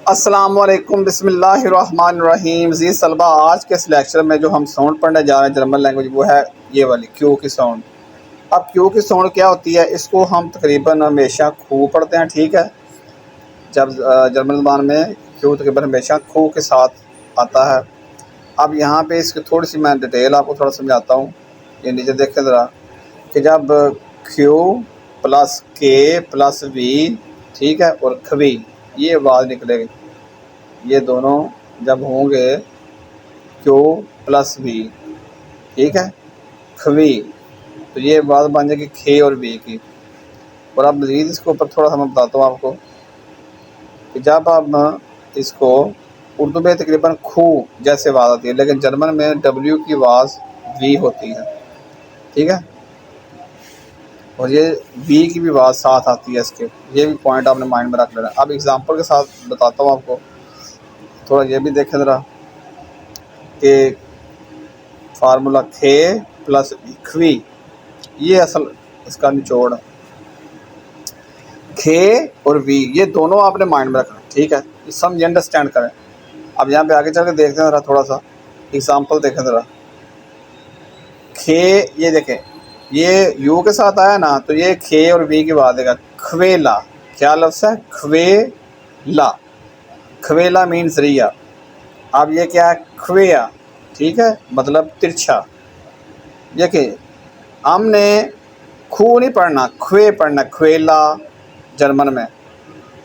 السلام علیکم، بسم اللہ الرحمن الرحیم۔ عزیز طلبہ، آج کے اس لیکچر میں جو ہم ساؤنڈ پڑھنے جا رہے ہیں جرمن لینگویج، وہ ہے یہ والی کیو کی ساؤنڈ۔ اب کیو کی ساؤنڈ کیا ہوتی ہے؟ اس کو ہم تقریباً ہمیشہ کھو پڑھتے ہیں، ٹھیک ہے؟ جب جرمن زبان میں کیو تقریباً ہمیشہ کھو کے ساتھ آتا ہے۔ اب یہاں پہ اس کی تھوڑی سی میں ڈیٹیل آپ کو تھوڑا سمجھاتا ہوں۔ یہ نیچے دیکھیں ذرا کہ جب کیو پلس کے پلس وی، ٹھیک ہے، اور کھوی، یہ آواز نکلے گی، یہ دونوں جب ہوں گے کیو پلس وی، ٹھیک ہے، کھوی، تو یہ آواز بن جائے گی کھے اور وی کی۔ اور اب مزید اس کے اوپر تھوڑا سا میں بتاتا ہوں آپ کو کہ جب آپ اس کو اردو میں تقریباً کھو جیسے آواز آتی ہے، لیکن جرمن میں ڈبلیو کی آواز وی ہوتی ہے، ٹھیک ہے، اور یہ وی کی بھی آواز ساتھ آتی ہے اس کے۔ یہ بھی پوائنٹ آپ نے مائنڈ میں رکھ لینا۔ اب اگزامپل کے ساتھ بتاتا ہوں آپ کو، تھوڑا یہ بھی دیکھیں ذرا کہ فارمولا کھے پلس کھوی، یہ اصل اس کا نچوڑ ہے۔ کھے اور وی یہ دونوں آپ نے مائنڈ میں رکھنا، ٹھیک ہے، سمجھ انڈرسٹینڈ کریں۔ اب یہاں پہ آگے چل کے دیکھتے ہیں ذرا، تھوڑا سا اگزامپل دیکھیں ذرا۔ کھے، یہ دیکھیں، یہ یو کے ساتھ آیا نا، تو یہ کھے اور وی کی بات دے گا۔ کھویلا کیا لفظ ہے؟ کھویلا، کھویلا مین ذریعہ۔ اب یہ کیا ہے؟ کھویا، ٹھیک ہے، مطلب ترچھا۔ دیکھیں ہم نے کھو نہیں پڑھنا، کھوے پڑھنا، کھویلا جرمن میں۔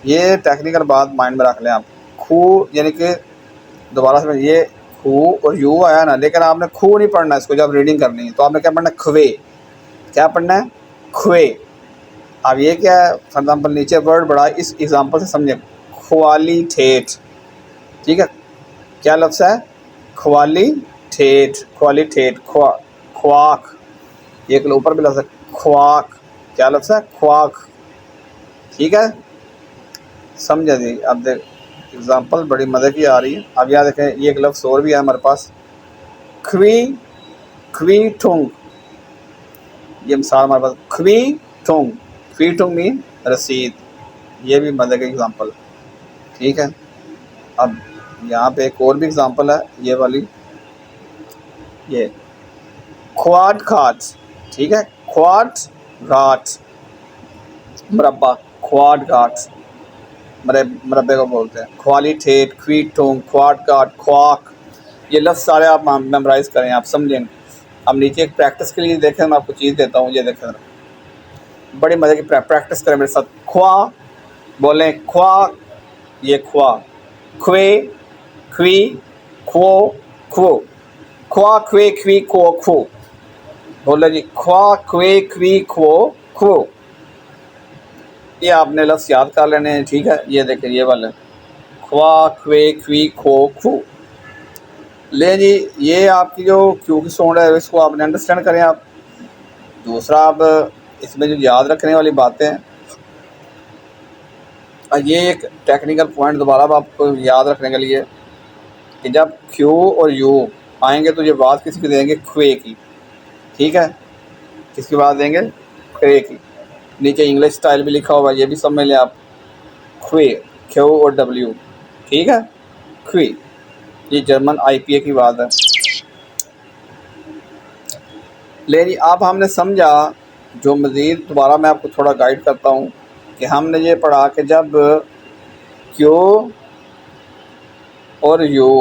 یہ ٹیکنیکل بات مائنڈ میں رکھ لیں آپ۔ کھو یعنی کہ دوبارہ سے یہ کھو اور یو آیا نا، لیکن آپ نے کھو نہیں پڑھنا اس کو جب ریڈنگ کرنی ہے، تو آپ نے کیا پڑھنا ہے؟ کھوے۔ کیا پڑھنا ہے؟ کھوے۔ اب یہ کیا ہے؟ فار ایگزامپل نیچے ورڈ بڑا، اس ایگزامپل سے سمجھیں۔ کھوالی ٹھیٹ، ٹھیک ہے، کیا لفظ ہے؟ کھوالی ٹھیٹ، کھوالی ٹھیٹ، کھواک، ایک اوپر بھی لفظ ہے کھواک، کیا لفظ ہے؟ کھواک، ٹھیک ہے، سمجھا جی؟ اب دیکھ ایگزامپل بڑی مزے کی آ رہی ہے۔ اب یہاں دیکھیں یہ ایک لفظ اور بھی ہے ہمارے پاس، کھوی، کھوی ٹھونگ، یہ مثال ہمارے پاس، کھوی ٹھونگ، کھوی ٹھونگ مین رسید، یہ بھی مزے کی ایگزامپل، ٹھیک ہے۔ اب یہاں پہ ایک اور بھی ایگزامپل ہے، یہ والی، یہ کھواٹ کھاٹ، ٹھیک ہے، کھواٹ گھاٹ، مربع، کھواٹ گھاٹ، مربع کو بولتے ہیں۔ کھوالی ٹھیٹ، کھوی ٹھونگ، کھواٹ گھاٹ، کھواک، یہ لفظ سارے آپ میمورائز کریں، آپ سمجھیں۔ اب نیچے ایک پریکٹس کے لیے دیکھیں، میں آپ کو چیز دیتا ہوں، یہ دیکھیں بڑی مزے کی پریکٹس کریں میرے ساتھ۔ کھوا بولیں، کھوا، یہ کھوا، کھوے، کھوی، کھو، کھو، کھوا، کھوے، کھوی، کھو، کھو، بولے جی، کھوا، کھوے، کھوی، کھو، کھو۔ یہ آپ نے لفظ یاد کر لینے ہیں، ٹھیک ہے۔ یہ دیکھیں یہ والے، کھوا، کھوے، کھوی، کھو، کھو۔ لے جی، یہ آپ کی جو کیو کی ساؤنڈ ہے اس کو آپ نے انڈرسٹینڈ کریں آپ۔ دوسرا اب اس میں جو یاد رکھنے والی باتیں ہیں، یہ ایک ٹیکنیکل پوائنٹ دوبارہ آپ کو یاد رکھنے کے لیے کہ جب کیو اور یو آئیں گے تو یہ بات کس کی دیں گے؟ کھوے کی، ٹھیک ہے، کس کی بات دیں گے؟ کھوے کی۔ نیچے انگلش اسٹائل بھی لکھا ہوا ہے، یہ بھی سمجھ لیں آپ، کھوے، کیو اور ڈبلیو، ٹھیک ہے، کھوے، یہ جرمن آئی پی اے کی بات ہے۔ لے جی، اب ہم نے سمجھا، جو مزید دوبارہ میں آپ کو تھوڑا گائیڈ کرتا ہوں کہ ہم نے یہ پڑھا کہ جب کیو اور یو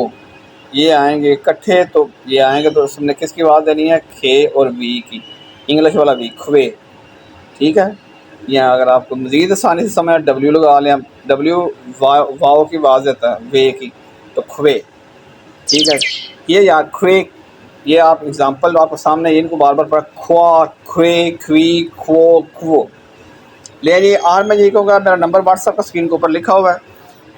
یہ آئیں گے اکٹھے، تو یہ آئیں گے تو اس نے کس کی آواز دینی ہے؟ کھے اور وی کی، انگلش والا وی، کھوے، ٹھیک ہے۔ یا اگر آپ کو مزید آسانی سے سمجھنا، ڈبلیو لگا لیں، ڈبلیو واؤ کی آواز دیتا ہے، وے کی، تو کھوے، ٹھیک ہے۔ یہ یا کھوے، یہ آپ ایگزامپل آپ کو سامنے ان کو بار بار پڑھا، کھوا، کھوے، کھوی، کھو، کھو۔ لے جی، آج میں یہ کہوں گا، میرا نمبر واٹس ایپ کا اسکرین کے اوپر لکھا ہوا ہے،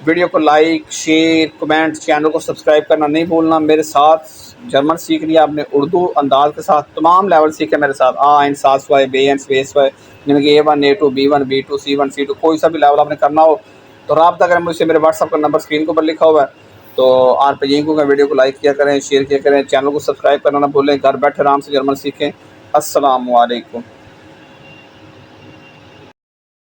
ویڈیو کو لائک، شیئر، کمنٹ، چینل کو سبسکرائب کرنا نہیں بھولنا۔ میرے ساتھ جرمن سیکھ لیا آپ نے، اردو انداز کے ساتھ تمام لیول سیکھے میرے ساتھ، آئن، ساس وائی، بے این، سپیس وائی، یعنی کہ A1 A2 B1 B2 C1 C2، کوئی سا بھی لیول آپ نے کرنا ہو تو رابطہ کریں مجھ سے، میرے واٹس ایپ کا نمبر اسکرین کے اوپر لکھا ہوا ہے۔ تو آپ پہ یہی کہوں گا، ویڈیو کو لائک کیا کریں، شیئر کیا کریں، چینل کو سبسکرائب کرنا نہ بھولیں، گھر بیٹھے آرام سے جرمن سیکھیں۔ السلام علیکم۔